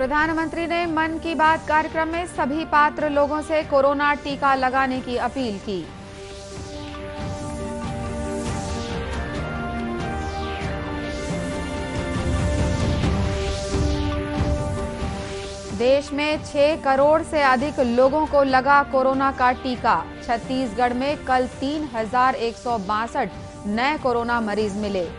प्रधानमंत्री ने मन की बात कार्यक्रम में सभी पात्र लोगों से कोरोना टीका लगाने की अपील की। देश में 6 करोड़ से अधिक लोगों को लगा कोरोना का टीका। छत्तीसगढ़ में कल 3,162 नए कोरोना मरीज मिले।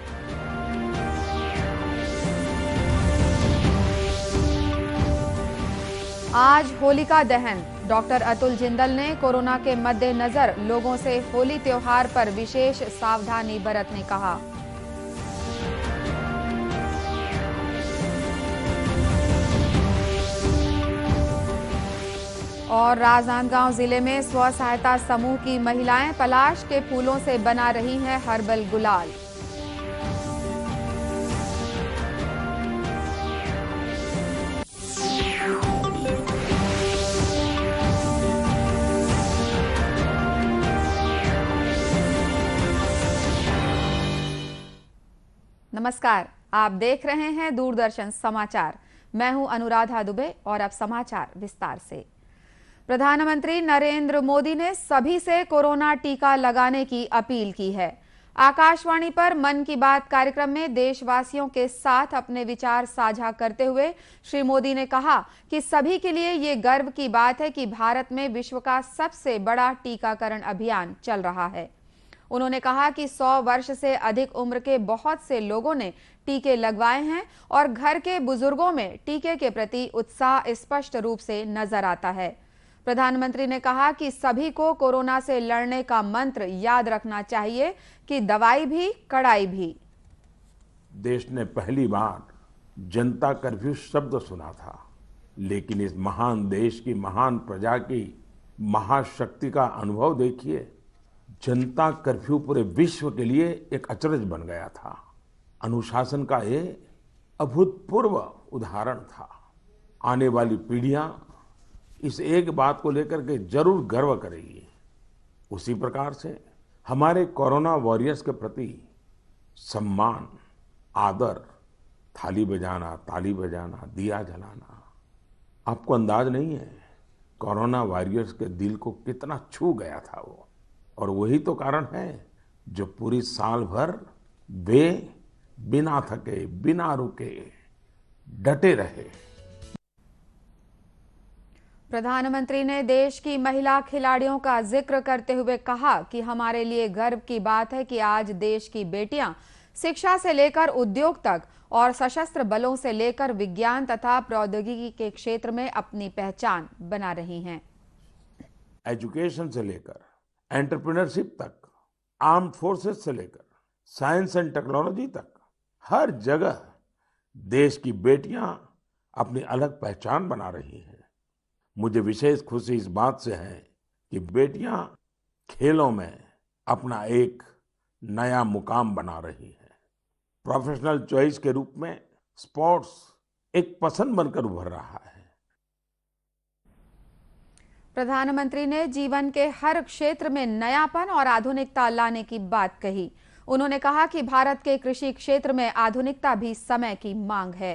आज होलिका दहन। डॉक्टर अतुल जिंदल ने कोरोना के मद्देनजर लोगों से होली त्योहार पर विशेष सावधानी बरतने कहा। और राजनांदगांव जिले में स्व सहायता समूह की महिलाएं पलाश के फूलों से बना रही हैं हर्बल गुलाल। नमस्कार, आप देख रहे हैं दूरदर्शन समाचार। मैं हूं अनुराधा दुबे और अब समाचार विस्तार से। प्रधानमंत्री नरेंद्र मोदी ने सभी से कोरोना टीका लगाने की अपील की है। आकाशवाणी पर मन की बात कार्यक्रम में देशवासियों के साथ अपने विचार साझा करते हुए श्री मोदी ने कहा कि सभी के लिए ये गर्व की बात है कि भारत में विश्व का सबसे बड़ा टीकाकरण अभियान चल रहा है। उन्होंने कहा कि 100 वर्ष से अधिक उम्र के बहुत से लोगों ने टीके लगवाए हैं और घर के बुजुर्गों में टीके के प्रति उत्साह स्पष्ट रूप से नजर आता है। प्रधानमंत्री ने कहा कि सभी को कोरोना से लड़ने का मंत्र याद रखना चाहिए कि दवाई भी कड़ाई भी। देश ने पहली बार जनता कर्फ्यू शब्द सुना था, लेकिन इस महान देश की महान प्रजा की महाशक्ति का अनुभव देखिए। जनता कर्फ्यू पूरे विश्व के लिए एक अचरज बन गया था। अनुशासन का ये अभूतपूर्व उदाहरण था। आने वाली पीढ़ियां इस एक बात को लेकर के जरूर गर्व करेगी। उसी प्रकार से हमारे कोरोना वॉरियर्स के प्रति सम्मान, आदर, थाली बजाना, ताली बजाना, दिया जलाना, आपको अंदाज नहीं है कोरोना वॉरियर्स के दिल को कितना छू गया था वो। और वही तो कारण है जो पूरी साल भर वे बिना थके, बिना रुके डटे रहे। प्रधानमंत्री ने देश की महिला खिलाड़ियों का जिक्र करते हुए कहा कि हमारे लिए गर्व की बात है कि आज देश की बेटियां शिक्षा से लेकर उद्योग तक और सशस्त्र बलों से लेकर विज्ञान तथा प्रौद्योगिकी के क्षेत्र में अपनी पहचान बना रही हैं। एजुकेशन से लेकर एंटरप्रेन्योरशिप तक, आर्म्ड फोर्सेस से लेकर साइंस एंड टेक्नोलॉजी तक, हर जगह देश की बेटियां अपनी अलग पहचान बना रही हैं। मुझे विशेष खुशी इस बात से है कि बेटियां खेलों में अपना एक नया मुकाम बना रही हैं। प्रोफेशनल चॉइस के रूप में स्पोर्ट्स एक पसंद बनकर उभर रहा है। प्रधानमंत्री ने जीवन के हर क्षेत्र में नयापन और आधुनिकता लाने की बात कही। उन्होंने कहा कि भारत के कृषि क्षेत्र में आधुनिकता भी समय की मांग है।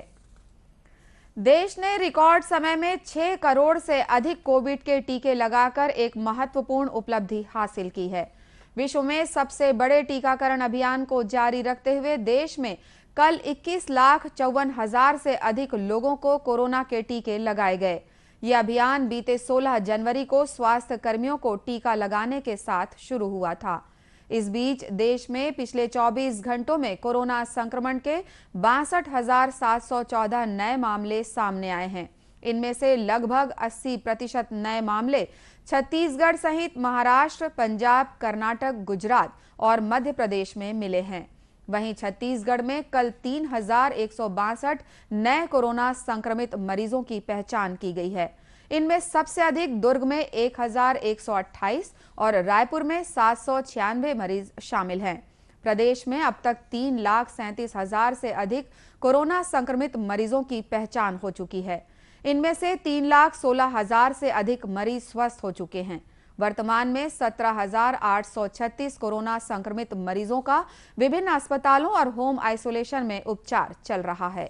देश ने रिकॉर्ड समय में 6 करोड़ से अधिक कोविड के टीके लगाकर एक महत्वपूर्ण उपलब्धि हासिल की है। विश्व में सबसे बड़े टीकाकरण अभियान को जारी रखते हुए देश में कल 21,54,000 से अधिक लोगों को कोरोना के टीके लगाए गए। ये अभियान बीते 16 जनवरी को स्वास्थ्य कर्मियों को टीका लगाने के साथ शुरू हुआ था। इस बीच देश में पिछले 24 घंटों में कोरोना संक्रमण के 62,714 नए मामले सामने आए हैं। इनमें से लगभग 80% नए मामले छत्तीसगढ़ सहित महाराष्ट्र, पंजाब, कर्नाटक, गुजरात और मध्य प्रदेश में मिले हैं। वहीं छत्तीसगढ़ में कल 3,162 नए कोरोना संक्रमित मरीजों की पहचान की गई है। इनमें सबसे अधिक दुर्ग में 1,128 और रायपुर में 796 मरीज शामिल हैं। प्रदेश में अब तक 3,37,000 से अधिक कोरोना संक्रमित मरीजों की पहचान हो चुकी है। इनमें से 3,16,000 से अधिक मरीज स्वस्थ हो चुके हैं। वर्तमान में 17,836 कोरोना संक्रमित मरीजों का विभिन्न अस्पतालों और होम आइसोलेशन में उपचार चल रहा है।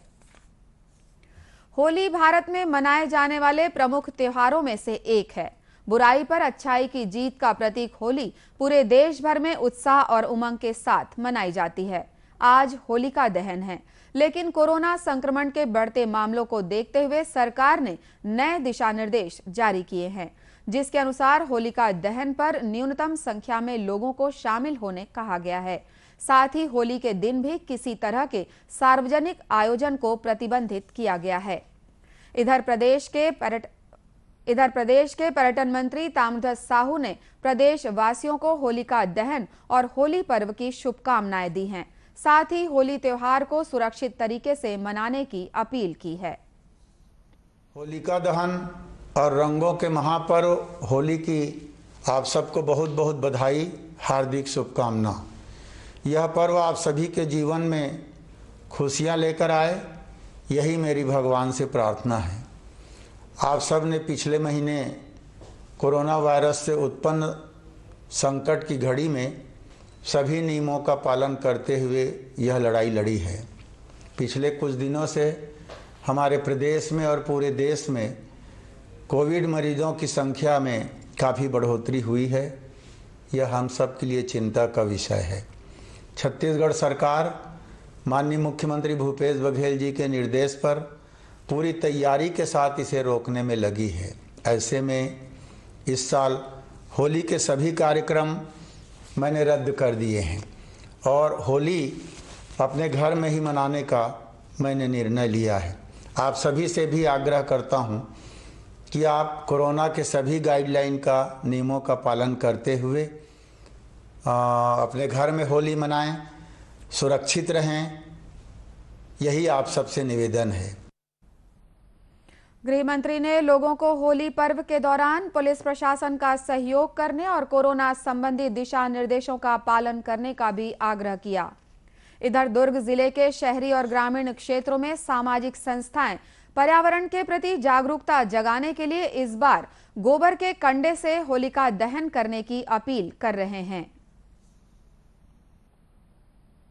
होली भारत में मनाए जाने वाले प्रमुख त्योहारों में से एक है। बुराई पर अच्छाई की जीत का प्रतीक होली पूरे देश भर में उत्साह और उमंग के साथ मनाई जाती है। आज होलिका दहन है, लेकिन कोरोना संक्रमण के बढ़ते मामलों को देखते हुए सरकार ने नए दिशा निर्देश जारी किए हैं, जिसके अनुसार होलिका दहन पर न्यूनतम संख्या में लोगों को शामिल होने कहा गया है। साथ ही होली के दिन भी किसी तरह के सार्वजनिक आयोजन को प्रतिबंधित किया गया है। इधर प्रदेश के पर्यटन मंत्री ताम्रध्वज साहू ने प्रदेश वासियों को होलिका दहन और होली पर्व की शुभकामनाएं दी हैं। साथ ही होली त्योहार को सुरक्षित तरीके से मनाने की अपील की है। होलिका दहन और रंगों के महापर्व होली की आप सबको बहुत बहुत बधाई, हार्दिक शुभकामना। यह पर्व आप सभी के जीवन में खुशियां लेकर आए, यही मेरी भगवान से प्रार्थना है। आप सब ने पिछले महीने कोरोना वायरस से उत्पन्न संकट की घड़ी में सभी नियमों का पालन करते हुए यह लड़ाई लड़ी है। पिछले कुछ दिनों से हमारे प्रदेश में और पूरे देश में कोविड मरीजों की संख्या में काफ़ी बढ़ोतरी हुई है। यह हम सब के लिए चिंता का विषय है। छत्तीसगढ़ सरकार माननीय मुख्यमंत्री भूपेश बघेल जी के निर्देश पर पूरी तैयारी के साथ इसे रोकने में लगी है। ऐसे में इस साल होली के सभी कार्यक्रम मैंने रद्द कर दिए हैं और होली अपने घर में ही मनाने का मैंने निर्णय लिया है। आप सभी से भी आग्रह करता हूं कि आप कोरोना के सभी गाइडलाइन का, नियमों का पालन करते हुए अपने घर में होली मनाएं, सुरक्षित रहें, यही आप सबसे निवेदन है। गृह मंत्री ने लोगों को होली पर्व के दौरान पुलिस प्रशासन का सहयोग करने और कोरोना संबंधी दिशा निर्देशों का पालन करने का भी आग्रह किया। इधर दुर्ग जिले के शहरी और ग्रामीण क्षेत्रों में सामाजिक संस्थाएं पर्यावरण के प्रति जागरूकता जगाने के लिए इस बार गोबर के कंडे से होलिका दहन करने की अपील कर रहे हैं।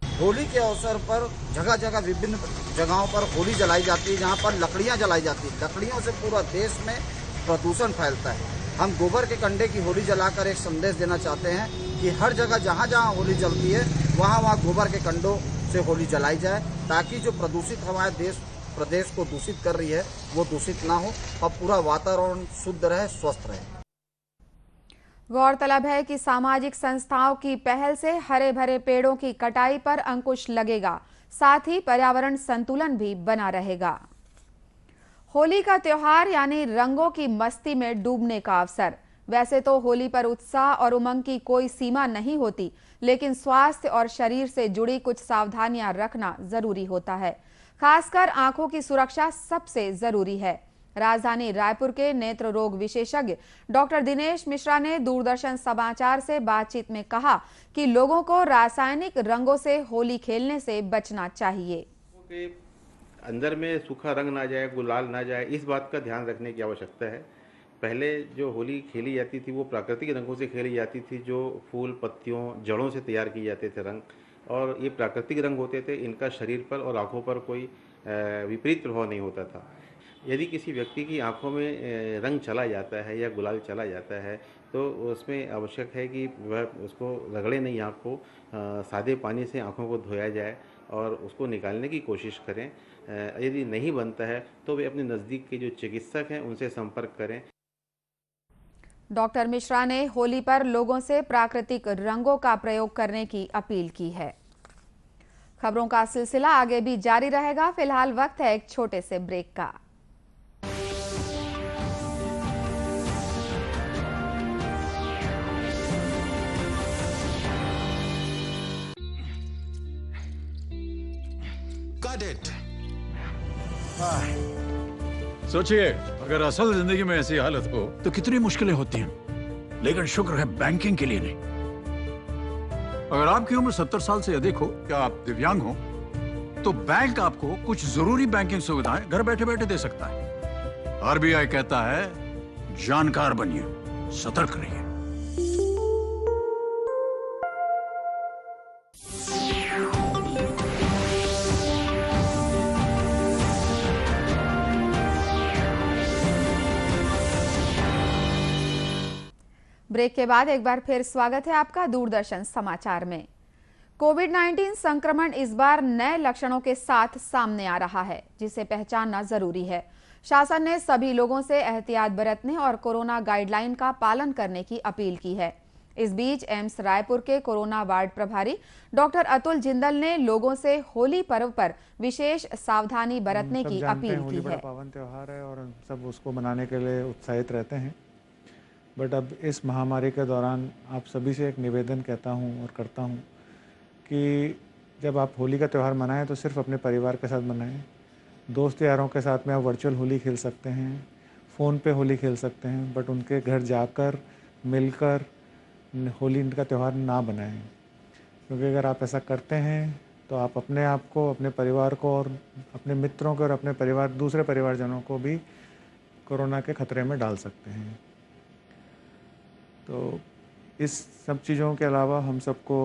होली के अवसर पर जगह जगह विभिन्न जगहों पर होली जलाई जाती है, जहाँ पर लकड़ियाँ जलाई जाती है। लकड़ियों से पूरा देश में प्रदूषण फैलता है। हम गोबर के कंडे की होली जलाकर एक संदेश देना चाहते हैं कि हर जगह जहाँ जहाँ होली जलती है वहाँ गोबर के कंडों से होली जलाई जाए, ताकि जो प्रदूषित हमारे देश प्रदेश को दूषित कर रही है वो दूषित ना हो और पूरा वातावरण शुद्ध रहे, स्वस्थ रहे। गौरतलब है कि सामाजिक संस्थाओं की पहल से हरे भरे पेड़ों की कटाई पर अंकुश लगेगा, साथ ही पर्यावरण संतुलन भी बना रहेगा। होली का त्योहार यानी रंगों की मस्ती में डूबने का अवसर। वैसे तो होली पर उत्साह और उमंग की कोई सीमा नहीं होती, लेकिन स्वास्थ्य और शरीर से जुड़ी कुछ सावधानियां रखना जरूरी होता है। खासकर आंखों की सुरक्षा सबसे जरूरी है। राजधानी रायपुर के नेत्र रोग विशेषज्ञ डॉक्टर दिनेश मिश्रा ने दूरदर्शन समाचार से बातचीत में कहा कि लोगों को रासायनिक रंगों से होली खेलने से बचना चाहिए। अंदर में सूखा रंग ना जाए, गुलाल ना जाए, इस बात का ध्यान रखने की आवश्यकता है। पहले जो होली खेली जाती थी वो प्राकृतिक रंगों से खेली जाती थी, जो फूल, पत्तियों, जड़ों से तैयार किए जाते थे रंग, और ये प्राकृतिक रंग होते थे। इनका शरीर पर और आंखों पर कोई विपरीत प्रभाव नहीं होता था। यदि किसी व्यक्ति की आंखों में रंग चला जाता है या गुलाल चला जाता है तो उसमें आवश्यक है कि वह उसको रगड़े नहीं, आँख को सादे पानी से आंखों को धोया जाए और उसको निकालने की कोशिश करें। यदि नहीं बनता है तो वे अपने नज़दीक के जो चिकित्सक हैं उनसे संपर्क करें। डॉक्टर मिश्रा ने होली पर लोगों से प्राकृतिक रंगों का प्रयोग करने की अपील की है। खबरों का सिलसिला आगे भी जारी रहेगा। फिलहाल वक्त है एक छोटे से ब्रेक का। सोचिए, अगर असल जिंदगी में ऐसी हालत हो तो कितनी मुश्किलें होती हैं, लेकिन शुक्र है बैंकिंग के लिए नहीं। अगर आपकी उम्र 70 साल से अधिक हो या आप दिव्यांग हो तो बैंक आपको कुछ जरूरी बैंकिंग सुविधाएं घर बैठे बैठे दे सकता है। आरबीआई कहता है, जानकार बनिए, सतर्क रहिए। ब्रेक के बाद एक बार फिर स्वागत है आपका दूरदर्शन समाचार में। कोविड-19 संक्रमण इस बार नए लक्षणों के साथ सामने आ रहा है, जिसे पहचानना जरूरी है। शासन ने सभी लोगों से एहतियात बरतने और कोरोना गाइडलाइन का पालन करने की अपील की है। इस बीच एम्स रायपुर के कोरोना वार्ड प्रभारी डॉक्टर अतुल जिंदल ने लोगों से होली पर्व पर विशेष सावधानी बरतने की अपील की है। पावन त्योहार है और सब उसको मनाने के लिए उत्साहित रहते हैं, बट अब इस महामारी के दौरान आप सभी से एक निवेदन कहता हूं और करता हूं कि जब आप होली का त्यौहार मनाएं तो सिर्फ अपने परिवार के साथ मनाएं। दोस्त यारों के साथ में आप वर्चुअल होली खेल सकते हैं, फ़ोन पे होली खेल सकते हैं, बट उनके घर जाकर मिलकर होली का त्यौहार ना बनाएं, क्योंकि अगर आप ऐसा करते हैं तो आप अपने आप को, अपने परिवार को और अपने मित्रों को और अपने परिवार दूसरे परिवारजनों को भी कोरोना के खतरे में डाल सकते हैं। तो इस सब चीज़ों के अलावा हम सबको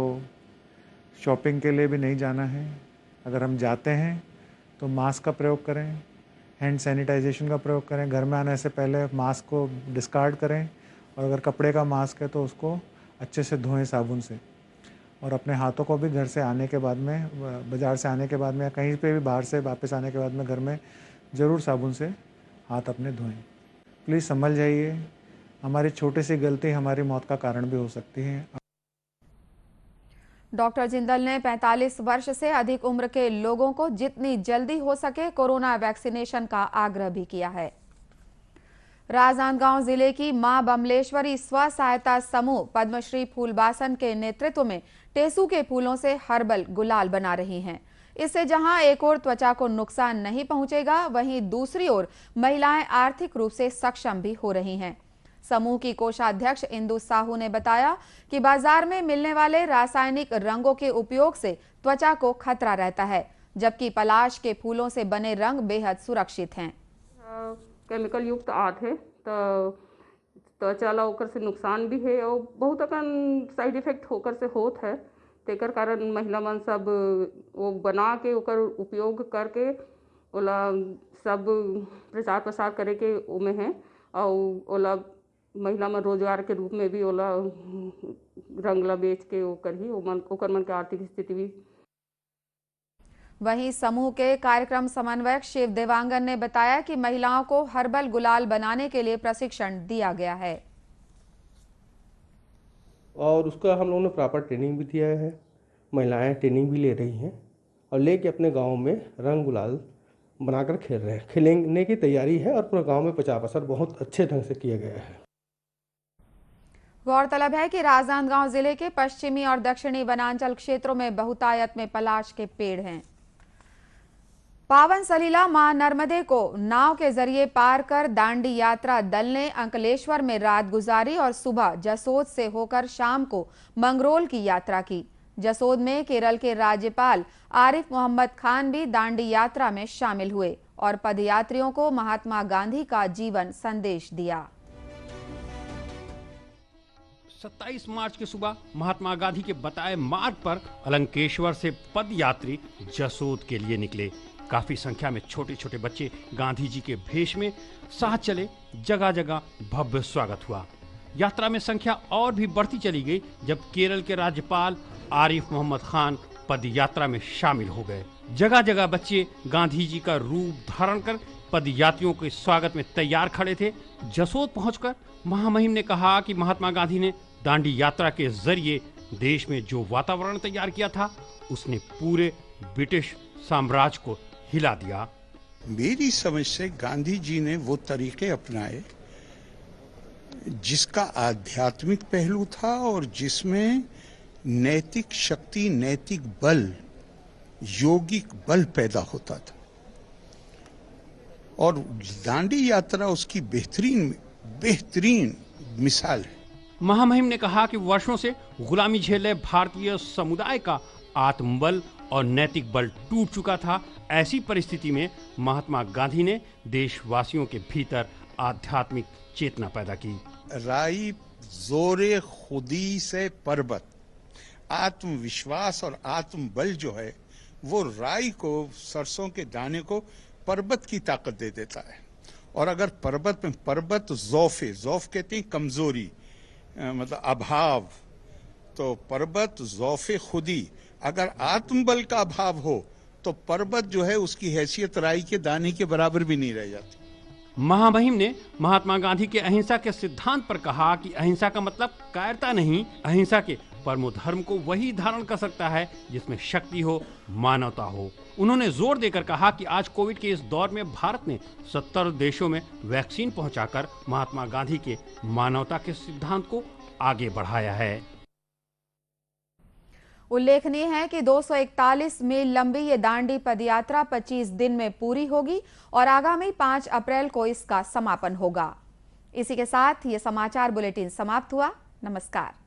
शॉपिंग के लिए भी नहीं जाना है। अगर हम जाते हैं तो मास्क का प्रयोग करें, हैंड सैनिटाइजेशन का प्रयोग करें, घर में आने से पहले मास्क को डिस्कार्ड करें, और अगर कपड़े का मास्क है तो उसको अच्छे से धोएं साबुन से, और अपने हाथों को भी घर से आने के बाद में, बाज़ार से आने के बाद में या कहीं पे भी बाहर से वापस आने के बाद में घर में ज़रूर साबुन से हाथ अपने धोएं। प्लीज़ संभल जाइए, हमारी छोटी सी गलती हमारी मौत का कारण भी हो सकती है। डॉक्टर जिंदल ने 45 वर्ष से अधिक उम्र के लोगों को जितनी जल्दी हो सके कोरोना वैक्सीनेशन का आग्रह भी किया है। राजनांदगांव जिले की मां बमलेश्वरी स्व सहायता समूह पद्मश्री फूलबासन के नेतृत्व में टेसू के फूलों से हर्बल गुलाल बना रही हैं। इससे जहां एक ओर त्वचा को नुकसान नहीं पहुंचेगा, वहीं दूसरी ओर महिलाएं आर्थिक रूप से सक्षम भी हो रही हैं। समूह की कोषाध्यक्ष इंदु साहू ने बताया कि बाजार में मिलने वाले रासायनिक रंगों के उपयोग से त्वचा को खतरा रहता है, जबकि पलाश के फूलों से बने रंग बेहद सुरक्षित हैं। केमिकल युक्त आत है तो त्वचा ओकर से नुकसान भी है और बहुत अकन साइड इफेक्ट होकर से होत है। तेकर कारण महिला मन सब वो बना के ओकर उपयोग करके ओला सब प्रचार प्रसार करे के उमे है, और ओला महिला मन रोजगार के रूप में भी ओला रंग ला बेच के ओकर मन के आर्थिक स्थिति भी। वहीं समूह के कार्यक्रम समन्वयक शिव देवांगन ने बताया कि महिलाओं को हर्बल गुलाल बनाने के लिए प्रशिक्षण दिया गया है और उसका हम लोगों ने प्रॉपर ट्रेनिंग भी दिया है। महिलाएं ट्रेनिंग भी ले रही हैं और लेके अपने गांव में रंग गुलाल बनाकर खेल रहे हैं। खेलने की तैयारी है और पूरे गांव में प्रचार प्रसार बहुत अच्छे ढंग से किया गया है। गौरतलब है कि राजनांदगांव जिले के पश्चिमी और दक्षिणी वनांचल क्षेत्रों में बहुतायत में पलाश के पेड़ हैं। पावन सलीला मां नर्मदे को नाव के जरिए पार कर दांडी यात्रा दल ने अंकलेश्वर में रात गुजारी और सुबह जसोद से होकर शाम को मंगरोल की यात्रा की। जसोद में केरल के राज्यपाल आरिफ मोहम्मद खान भी दांडी यात्रा में शामिल हुए और पदयात्रियों को महात्मा गांधी का जीवन संदेश दिया। 27 मार्च की सुबह महात्मा गांधी के बताए मार्ग पर अलंकेश्वर से पदयात्री जसोद के लिए निकले। काफी संख्या में छोटे छोटे बच्चे गांधी जी के भेष में साथ चले। जगह जगह भव्य स्वागत हुआ। यात्रा में संख्या और भी बढ़ती चली गई जब केरल के राज्यपाल आरिफ मोहम्मद खान पद यात्रा में शामिल हो गए। जगह जगह बच्चे गांधी जी का रूप धारण कर पद यात्रियों के स्वागत में तैयार खड़े थे। जसोद पहुंचकर महामहिम ने कहा कि महात्मा गांधी ने दांडी यात्रा के जरिए देश में जो वातावरण तैयार किया था उसने पूरे ब्रिटिश साम्राज्य को हिला दिया। मेरी समझ से गांधी जी ने वो तरीके अपनाए जिसका आध्यात्मिक पहलू था और जिसमें नैतिक शक्ति, नैतिक बल, योगिक बल पैदा होता था, और दांडी यात्रा उसकी बेहतरीन मिसाल है। महामहिम ने कहा कि वर्षों से गुलामी झेले भारतीय समुदाय का आत्मबल और नैतिक बल टूट चुका था। ऐसी परिस्थिति में महात्मा गांधी ने देशवासियों के भीतर आध्यात्मिक चेतना पैदा की। राई जोरे खुदी से पर्वत, आत्मविश्वास और आत्मबल जो है वो राई को, सरसों के दाने को पर्वत की ताकत दे देता है। और अगर पर्वत में, पर्वत ज़ौफ़ कहते हैं कमजोरी, मतलब अभाव, तो पर्वत ज़ौफ़े खुदी, अगर आत्मबल का अभाव हो तो पर्वत जो है उसकी हैसियत राई के दाने के बराबर भी नहीं रह जाती। महामहिम ने महात्मा गांधी के अहिंसा के सिद्धांत पर कहा कि अहिंसा का मतलब कायरता नहीं, अहिंसा के परमो धर्म को वही धारण कर सकता है जिसमें शक्ति हो, मानवता हो। उन्होंने जोर देकर कहा कि आज कोविड के इस दौर में भारत ने 70 देशों में वैक्सीन पहुंचाकर महात्मा गांधी के मानवता के सिद्धांत को आगे बढ़ाया है। उल्लेखनीय है कि 241 मील लंबी ये दांडी पदयात्रा 25 दिन में पूरी होगी और आगामी 5 अप्रैल को इसका समापन होगा। इसी के साथ ये समाचार बुलेटिन समाप्त हुआ। नमस्कार।